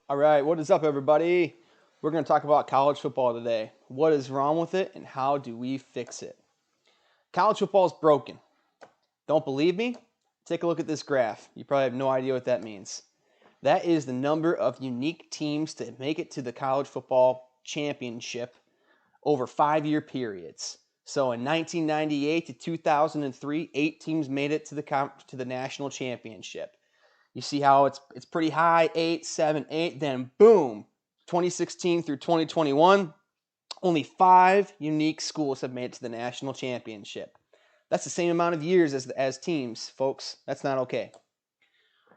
All right, what is up, everybody? We're going to talk about college football today. What is wrong with it, and how do we fix it? College football is broken. Don't believe me? Take a look at this graph. You probably have no idea what that means. That is the number of unique teams to make it to the college football championship over 5-year periods. So in 1998 to 2003, 8 teams made it to the national championship. You see how it's pretty high, 8, 7, 8, then boom, 2016 through 2021, only 5 unique schools have made it to the national championship. That's the same amount of years as teams, folks. That's not okay.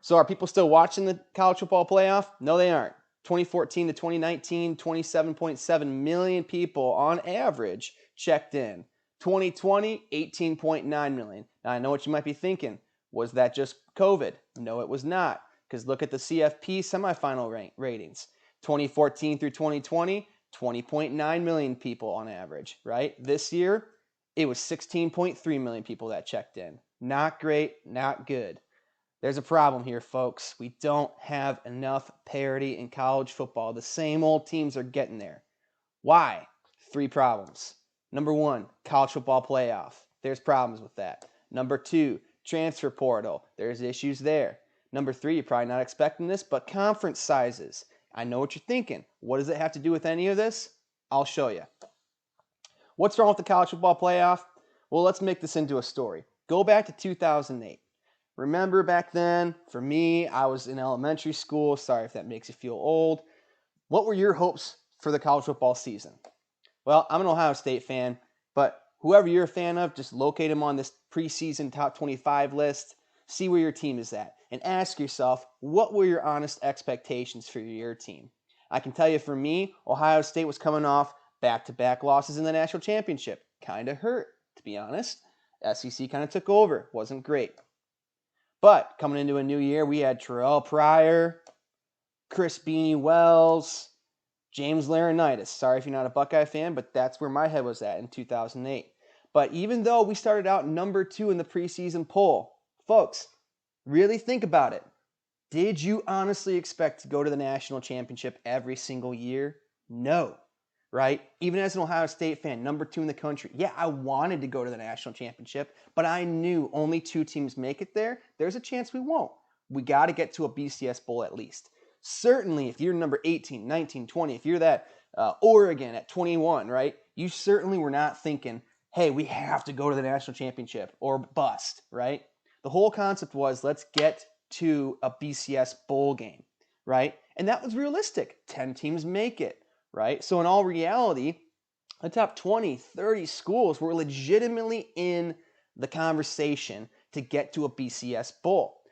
So are people still watching the college football playoff? No, they aren't. 2014 to 2019, 27.7 million people on average checked in. 2020, 18.9 million. Now, I know what you might be thinking. Was that just COVID? No, it was not. Because look at the CFP semifinal ratings. 2014 through 2020, 20.9 million people on average, right? This year, it was 16.3 million people that checked in. Not great, not good. There's a problem here, folks. We don't have enough parity in college football. The same old teams are getting there. Why? 3 problems. Number 1, college football playoff. There's problems with that. Number 2, transfer portal. There's issues there. Number 3, you're probably not expecting this, but conference sizes. I know what you're thinking. What does it have to do with any of this? I'll show you. What's wrong with the college football playoff? Well, let's make this into a story. Go back to 2008. Remember back then, for me, I was in elementary school. Sorry if that makes you feel old. What were your hopes for the college football season? Well, I'm an Ohio State fan, but whoever you're a fan of, just locate them on this preseason top 25 list, see where your team is at, and ask yourself, what were your honest expectations for your team? I can tell you for me, Ohio State was coming off back-to-back losses in the national championship. Kind of hurt, to be honest. SEC kind of took over. Wasn't great. But coming into a new year, we had Terrell Pryor, Chris Beanie Wells, James Laurinaitis. Sorry if you're not a Buckeye fan, but that's where my head was at in 2008. But even though we started out number 2 in the preseason poll, folks, really think about it. Did you honestly expect to go to the national championship every single year? No. Right? Even as an Ohio State fan, number 2 in the country, yeah, I wanted to go to the national championship, but I knew only 2 teams make it there. There's a chance we won't. We got to get to a BCS Bowl at least. Certainly, if you're number 18, 19, 20, if you're that Oregon at 21, right, you certainly were not thinking, hey, we have to go to the national championship or bust, right? The whole concept was let's get to a BCS Bowl game, right? And that was realistic. 10 teams make it. Right? So in all reality, the top 20, 30 schools were legitimately in the conversation to get to a BCS Bowl.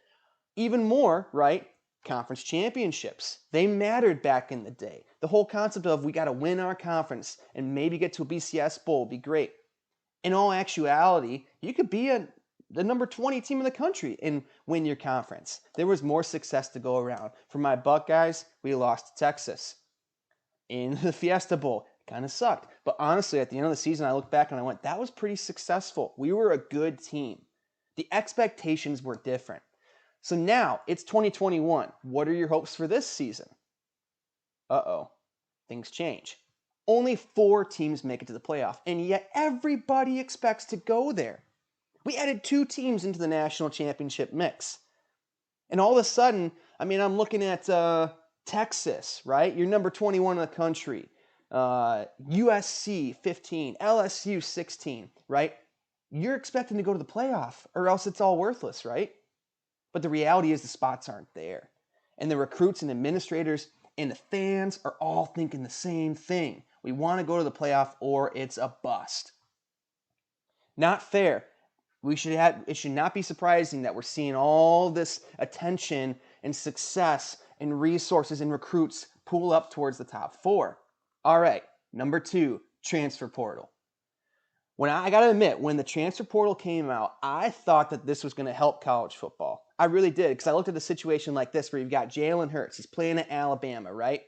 Even more, right? Conference championships. They mattered back in the day. The whole concept of we got to win our conference and maybe get to a BCS Bowl would be great. In all actuality, you could be the number 20 team in the country and win your conference. There was more success to go around. For my Buckeyes, we lost to Texas in the Fiesta Bowl. Kind of sucked. But honestly, at the end of the season, I look back and I went, that was pretty successful. We were a good team. The expectations were different. So now it's 2021. What are your hopes for this season? Uh-oh. Things change. Only 4 teams make it to the playoff, and yet everybody expects to go there. We added 2 teams into the national championship mix. And all of a sudden, I'm looking at Texas, right? You're number 21 in the country. USC 15, LSU 16, right? You're expecting to go to the playoff or else it's all worthless, right? But the reality is the spots aren't there. And the recruits and administrators and the fans are all thinking the same thing. We want to go to the playoff or it's a bust. Not fair. It should not be surprising that we're seeing all this attention and success and resources and recruits pool up towards the top 4. All right, number 2, transfer portal. I got to admit, when the transfer portal came out, I thought that this was going to help college football. I really did, because I looked at a situation like this where you've got Jalen Hurts. He's playing at Alabama, right?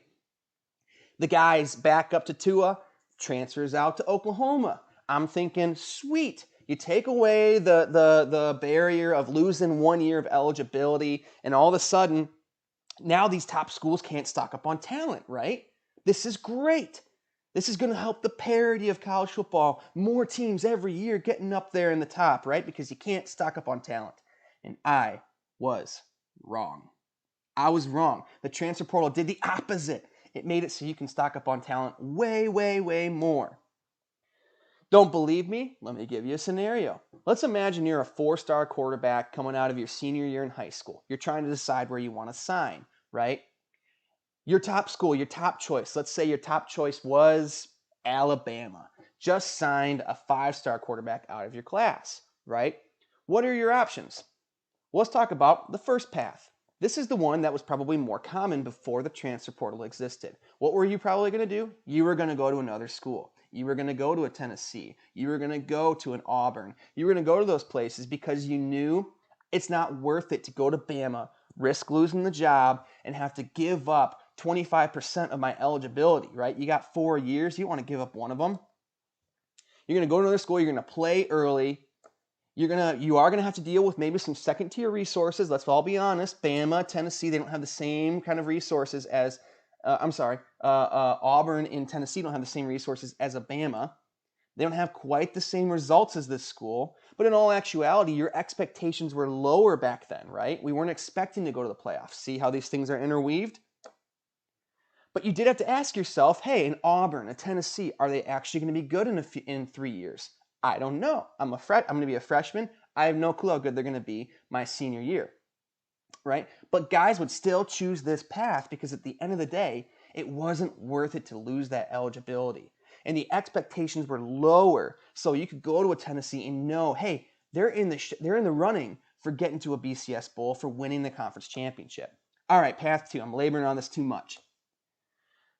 The guy's back up to Tua, transfers out to Oklahoma. I'm thinking, sweet. You take away the barrier of losing 1 year of eligibility, and all of a sudden, Now these top schools can't stock up on talent, right? This is great. This is going to help the parity of college football. More teams every year getting up there in the top, right? Because you can't stock up on talent. And I was wrong. I was wrong. The transfer portal did the opposite. It made it so you can stock up on talent way, way, way more. Don't believe me? Let me give you a scenario. Let's imagine you're a four-star quarterback coming out of your senior year in high school. You're trying to decide where you want to sign, right? Your top school, your top choice. Let's say your top choice was Alabama. Just signed a five-star quarterback out of your class, right? What are your options? Well, let's talk about the first path. This is the one that was probably more common before the transfer portal existed. What were you probably going to do? You were going to go to another school. You were going to go to a Tennessee. You were going to go to an Auburn. You were going to go to those places because you knew it's not worth it to go to Bama, risk losing the job, and have to give up 25% of my eligibility, right? You got 4 years. You want to give up one of them. You're going to go to another school. You're going to play early. You are gonna have to deal with maybe some second tier resources. Let's all be honest. Bama, Tennessee, they don't have the same kind of resources as Auburn and Tennessee don't have the same resources as a Bama. They don't have quite the same results as this school. But in all actuality, your expectations were lower back then, right? We weren't expecting to go to the playoffs. See how these things are interweaved? But you did have to ask yourself, hey, an Auburn, a Tennessee, are they actually going to be good in 3 years? I don't know. I'm going to be a freshman. I have no clue how good they're going to be my senior year, right? But guys would still choose this path because at the end of the day, it wasn't worth it to lose that eligibility. And the expectations were lower, so you could go to a Tennessee and know, hey, they're in the running for getting to a BCS bowl, for winning the conference championship. All right, path 2. I'm laboring on this too much.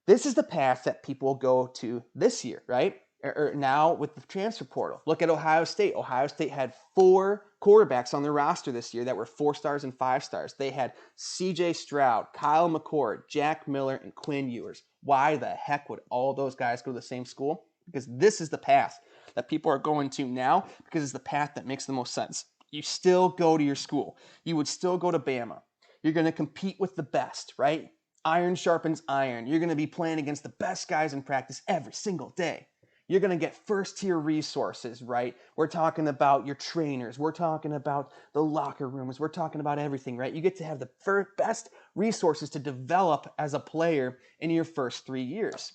This is the path that people go to this year, right? Or now with the transfer portal. Look at Ohio State. Ohio State had 4 quarterbacks on their roster this year that were 4 stars and 5 stars. They had C.J. Stroud, Kyle McCord, Jack Miller, and Quinn Ewers. Why the heck would all those guys go to the same school? Because this is the path that people are going to now, because it's the path that makes the most sense. You still go to your school. You would still go to Bama. You're going to compete with the best, right? Iron sharpens iron. You're going to be playing against the best guys in practice every single day. You're going to get first-tier resources, right? We're talking about your trainers. We're talking about the locker rooms. We're talking about everything, right? You get to have the best resources to develop as a player in your first 3 years.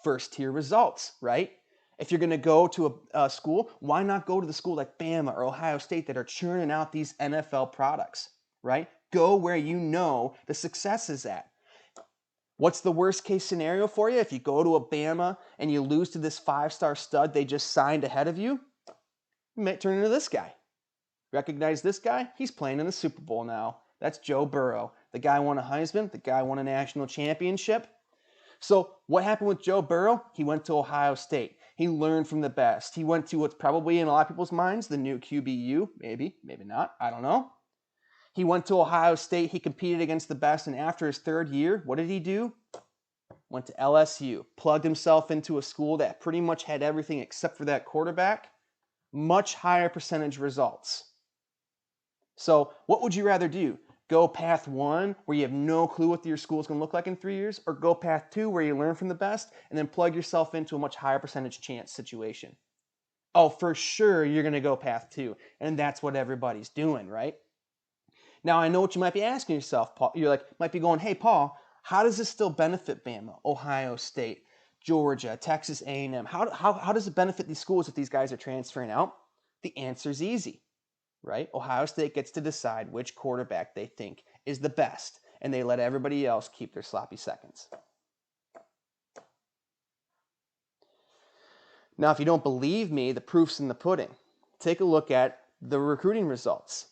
First-tier results, right? If you're going to go to a school, why not go to the school like Bama or Ohio State that are churning out these NFL products, right? Go where you know the success is at. What's the worst case scenario for you? If you go to a Bama and you lose to this 5-star stud they just signed ahead of you, you might turn into this guy. Recognize this guy? He's playing in the Super Bowl now. That's Joe Burrow. The guy won a Heisman. The guy won a national championship. So what happened with Joe Burrow? He went to Ohio State. He learned from the best. He went to what's probably in a lot of people's minds the new QBU. Maybe, maybe not. I don't know. He went to Ohio State. He competed against the best. And after his 3rd year, what did he do? Went to LSU. Plugged himself into a school that pretty much had everything except for that quarterback. Much higher percentage results. So what would you rather do? Go path 1 where you have no clue what your school is going to look like in 3 years? Or go path 2 where you learn from the best and then plug yourself into a much higher percentage chance situation? Oh, for sure you're going to go path 2. And that's what everybody's doing, right? Now, I know what you might be asking yourself, Paul. Might be going, hey, Paul, how does this still benefit Bama, Ohio State, Georgia, Texas A&M? How does it benefit these schools if these guys are transferring out? The answer is easy, right? Ohio State gets to decide which quarterback they think is the best, and they let everybody else keep their sloppy seconds. Now, if you don't believe me, the proof's in the pudding. Take a look at the recruiting results,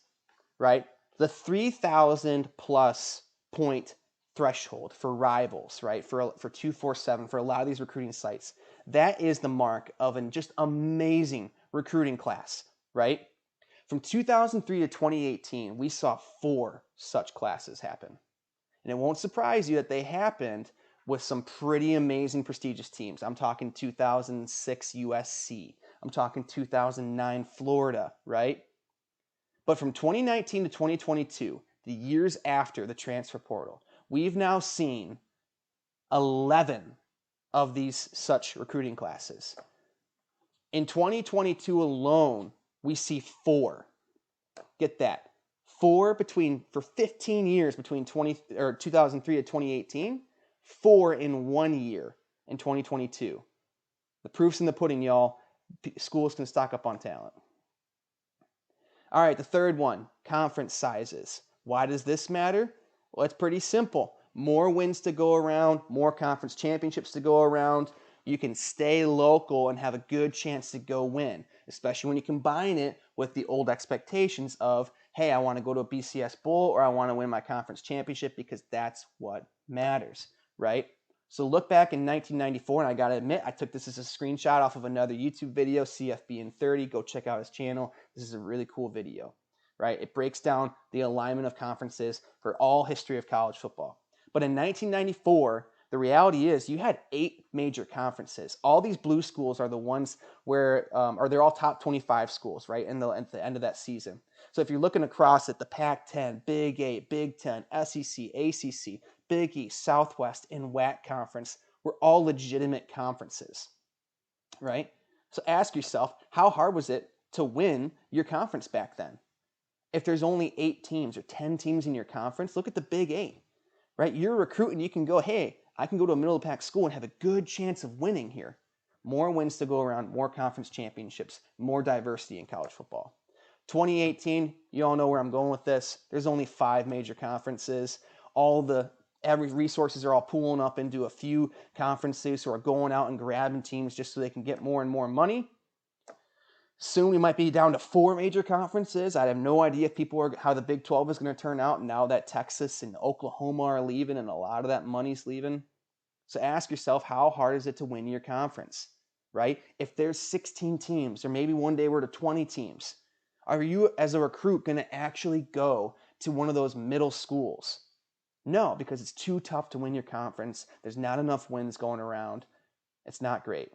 right? The 3,000 plus point threshold for rivals, right? For 247, for a lot of these recruiting sites, that is the mark of an just amazing recruiting class, right? From 2003 to 2018, we saw 4 such classes happen. And it won't surprise you that they happened with some pretty amazing prestigious teams. I'm talking 2006 USC. I'm talking 2009 Florida, right? But from 2019 to 2022, the years after the transfer portal, we've now seen 11 of these such recruiting classes. In 2022 alone, we see 4. Get that. 4 for 15 years between 2003 to 2018, 4 in 1 year in 2022. The proof's in the pudding, y'all. Schools can stock up on talent. All right, the third one, conference sizes. Why does this matter? Well, it's pretty simple. More wins to go around, more conference championships to go around. You can stay local and have a good chance to go win, especially when you combine it with the old expectations of, hey, I want to go to a BCS Bowl or I want to win my conference championship because that's what matters, right? So look back in 1994, and I got to admit, I took this as a screenshot off of another YouTube video, CFP in 30. Go check out his channel. This is a really cool video, right? It breaks down the alignment of conferences for all history of college football. But in 1994, the reality is you had 8 major conferences. All these blue schools are the ones where, or they're all top 25 schools, right, at the end of that season. So if you're looking across at the Pac-10, Big 8, Big 10, SEC, ACC, Big East, Southwest, and WAC conference were all legitimate conferences, right? So ask yourself, how hard was it to win your conference back then? If there's only 8 teams or 10 teams in your conference, look at the Big 8, right? You're recruiting, you can go, hey, I can go to a middle of the pack school and have a good chance of winning here. More wins to go around, more conference championships, more diversity in college football. 2018, you all know where I'm going with this. There's only 5 major conferences. Every resources are all pooling up into a few conferences who are going out and grabbing teams just so they can get more and more money. Soon we might be down to 4 major conferences. I have no idea how the Big 12 is going to turn out now that Texas and Oklahoma are leaving and a lot of that money's leaving. So ask yourself, how hard is it to win your conference, right? If there's 16 teams, or maybe one day we're to 20 teams, are you as a recruit going to actually go to one of those middle schools? No, because it's too tough to win your conference. There's not enough wins going around. It's not great.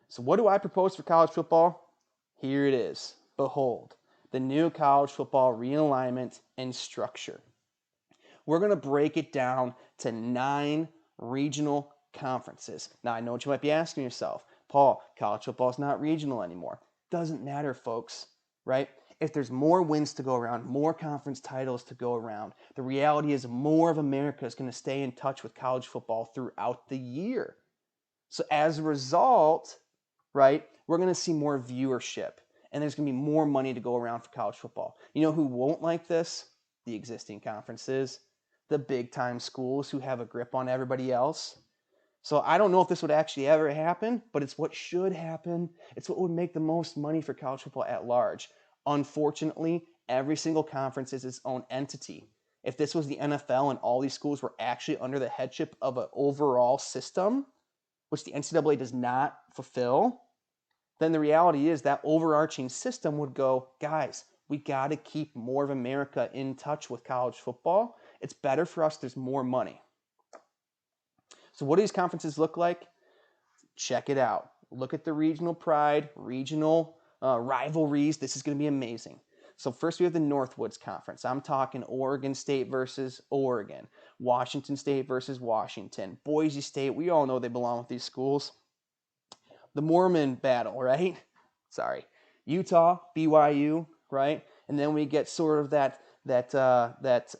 So what do I propose for college football? Here it is. Behold, the new college football realignment and structure. We're going to break it down to 9 regional conferences. Now, I know what you might be asking yourself. Paul, college football is not regional anymore. Doesn't matter, folks, right? If there's more wins to go around, more conference titles to go around, the reality is more of America is going to stay in touch with college football throughout the year. So as a result, right, we're going to see more viewership, and there's going to be more money to go around for college football. You know who won't like this? The existing conferences, the big-time schools who have a grip on everybody else. So I don't know if this would actually ever happen, but it's what should happen. It's what would make the most money for college football at large. Unfortunately, every single conference is its own entity. If this was the NFL and all these schools were actually under the headship of an overall system, which the NCAA does not fulfill, then the reality is that overarching system would go, guys, we got to keep more of America in touch with college football. It's better for us. There's more money. So what do these conferences look like? Check it out. Look at the regional pride, regional rivalries. This is going to be amazing. So first we have the Northwoods Conference. I'm talking Oregon State versus Oregon, Washington State versus Washington, Boise State. We all know they belong with these schools. The Mormon battle, right? Sorry. Utah, BYU, right? And then we get sort of that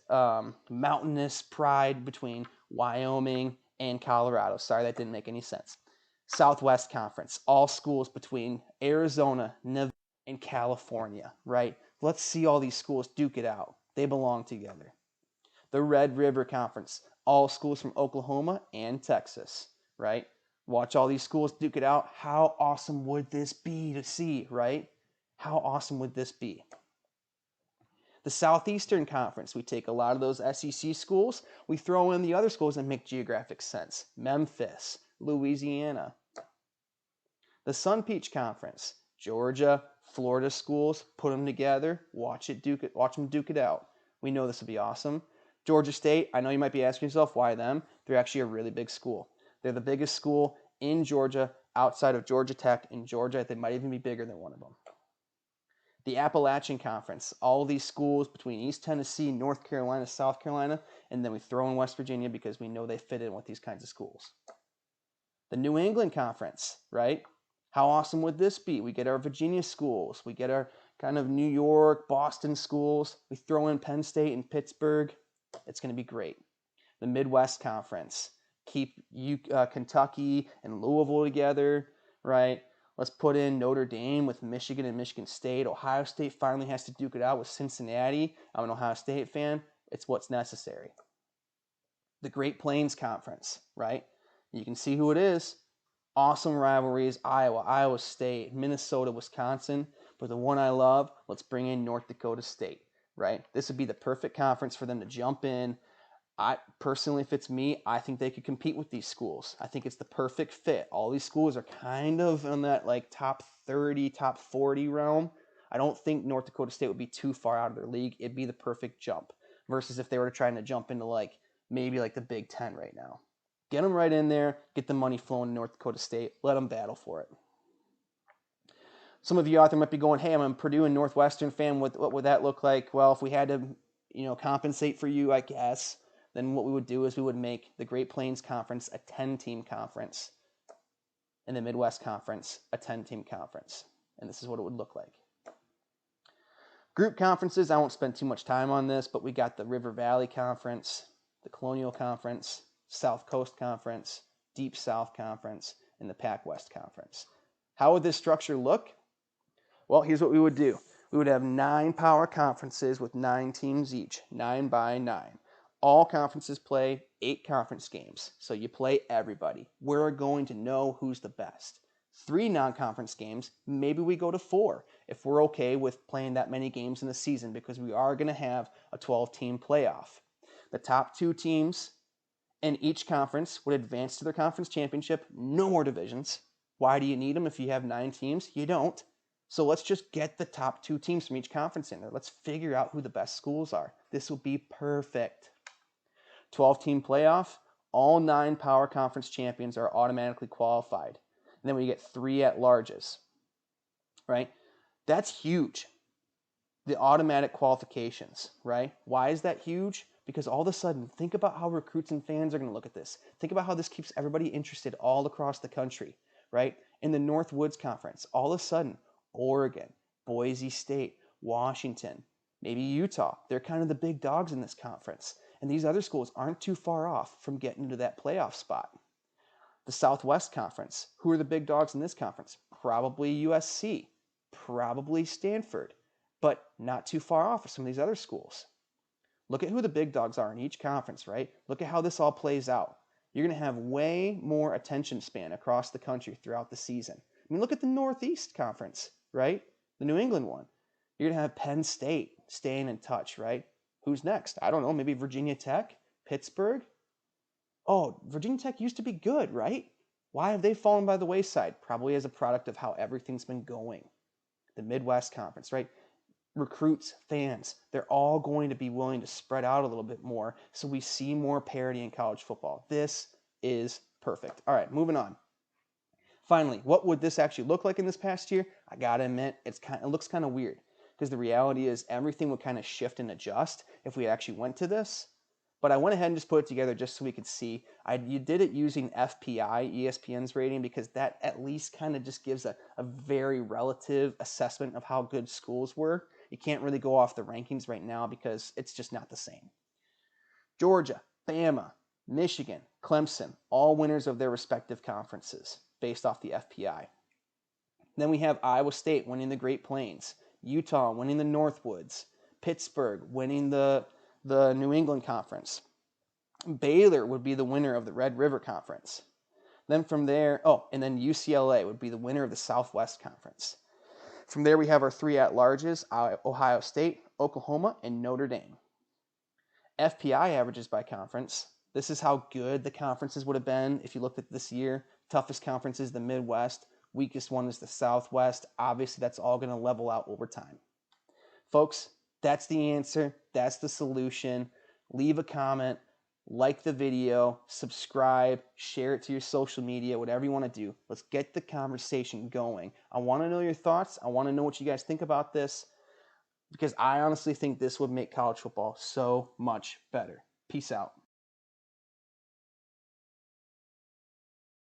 mountainous pride between Wyoming and Colorado. Sorry, that didn't make any sense. Southwest Conference, all schools between Arizona, Nevada, and California, right? Let's see all these schools duke it out. They belong together. The Red River Conference, all schools from Oklahoma and Texas, right? Watch all these schools duke it out. How awesome would this be to see, right? How awesome would this be? The Southeastern Conference, we take a lot of those SEC schools, we throw in the other schools that make geographic sense. Memphis, Louisiana. The Sun Peach Conference, Georgia, Florida schools, put them together, watch them duke it out. We know this will be awesome. Georgia State, I know you might be asking yourself, why them? They're actually a really big school. They're the biggest school in Georgia outside of Georgia Tech in Georgia. They might even be bigger than one of them. The Appalachian Conference, all of these schools between East Tennessee, North Carolina, South Carolina, and then we throw in West Virginia because we know they fit in with these kinds of schools. The New England Conference, right? How awesome would this be? We get our Virginia schools. We get our kind of New York, Boston schools. We throw in Penn State and Pittsburgh. It's going to be great. The Midwest Conference. Keep Kentucky and Louisville together, right? Let's put in Notre Dame with Michigan and Michigan State. Ohio State finally has to duke it out with Cincinnati. I'm an Ohio State fan. It's what's necessary. The Great Plains Conference, right? You can see who it is. Awesome rivalries, Iowa, Iowa State, Minnesota, Wisconsin. But the one I love, let's bring in North Dakota State, right? This would be the perfect conference for them to jump in. Personally, if it's me, I think they could compete with these schools. I think it's the perfect fit. All these schools are kind of in that like top 30, top 40 realm. I don't think North Dakota State would be too far out of their league. It'd be the perfect jump versus if they were trying to jump into like maybe like the Big Ten right now. Get them right in there, get the money flowing in North Dakota State, let them battle for it. Some of you out there might be going, hey, I'm a Purdue and Northwestern fan. What would that look like? Well, if we had to, compensate for you, I guess, then what we would do is we would make the Great Plains Conference a 10-team conference and the Midwest Conference a 10-team conference. And this is what it would look like. Group conferences, I won't spend too much time on this, but we got the River Valley Conference, the Colonial Conference, South Coast Conference, Deep South Conference, and the Pac West Conference. How would this structure look? Well, here's what we would do. We would have 9 power conferences with 9 teams each, 9 by 9. All conferences play 8 conference games, so you play everybody. We're going to know who's the best. 3 non-conference games, maybe we go to 4 if we're okay with playing that many games in the season because we are going to have a 12-team playoff. The top 2 teams in each conference would advance to their conference championship. No more divisions. Why do you need them if you have 9 teams? You don't. So let's just get the top 2 teams from each conference in there. Let's figure out who the best schools are. This will be perfect. 12-team playoff. All 9 power conference champions are automatically qualified. And then we get 3 at-larges, right? That's huge. The automatic qualifications, right? Why is that huge? Because all of a sudden, think about how recruits and fans are going to look at this. Think about how this keeps everybody interested all across the country, right? In the Northwoods Conference, all of a sudden, Oregon, Boise State, Washington, maybe Utah, they're kind of the big dogs in this conference. And these other schools aren't too far off from getting into that playoff spot. The Southwest Conference, who are the big dogs in this conference? Probably USC, probably Stanford, but not too far off of some of these other schools. Look at who the big dogs are in each conference, right? Look at how this all plays out. You're going to have way more attention span across the country throughout the season. I mean, look at the Northeast Conference, right? The New England one. You're going to have Penn State staying in touch, right? Who's next? I don't know, maybe Virginia Tech, Pittsburgh. Oh, Virginia Tech used to be good, right? Why have they fallen by the wayside? Probably as a product of how everything's been going. The Midwest Conference, right? Recruits, fans, they're all going to be willing to spread out a little bit more so we see more parity in college football. This is perfect. All right, moving on. Finally, what would this actually look like in this past year? I gotta admit, it looks kind of weird because the reality is everything would kind of shift and adjust if we actually went to this. But I went ahead and just put it together just so we could see. You did it using FPI, ESPN's rating, because that at least kind of just gives a very relative assessment of how good schools were. You can't really go off the rankings right now because it's just not the same. Georgia, Bama, Michigan, Clemson, all winners of their respective conferences based off the FPI. Then we have Iowa State winning the Great Plains, Utah winning the Northwoods, Pittsburgh winning the New England Conference. Baylor would be the winner of the Red River Conference. Then from there, and then UCLA would be the winner of the Southwest Conference. From there, we have our 3 at-larges, Ohio State, Oklahoma, and Notre Dame. FPI averages by conference. This is how good the conferences would have been if you looked at this year. Toughest conference is the Midwest. Weakest one is the Southwest. Obviously, that's all going to level out over time. Folks, that's the answer. That's the solution. Leave a comment. Like the video. Subscribe. Share it to your social media. Whatever you want to do. Let's get the conversation going. I want to know your thoughts. I want to know what you guys think about this. because I honestly think this would make college football so much better. Peace out.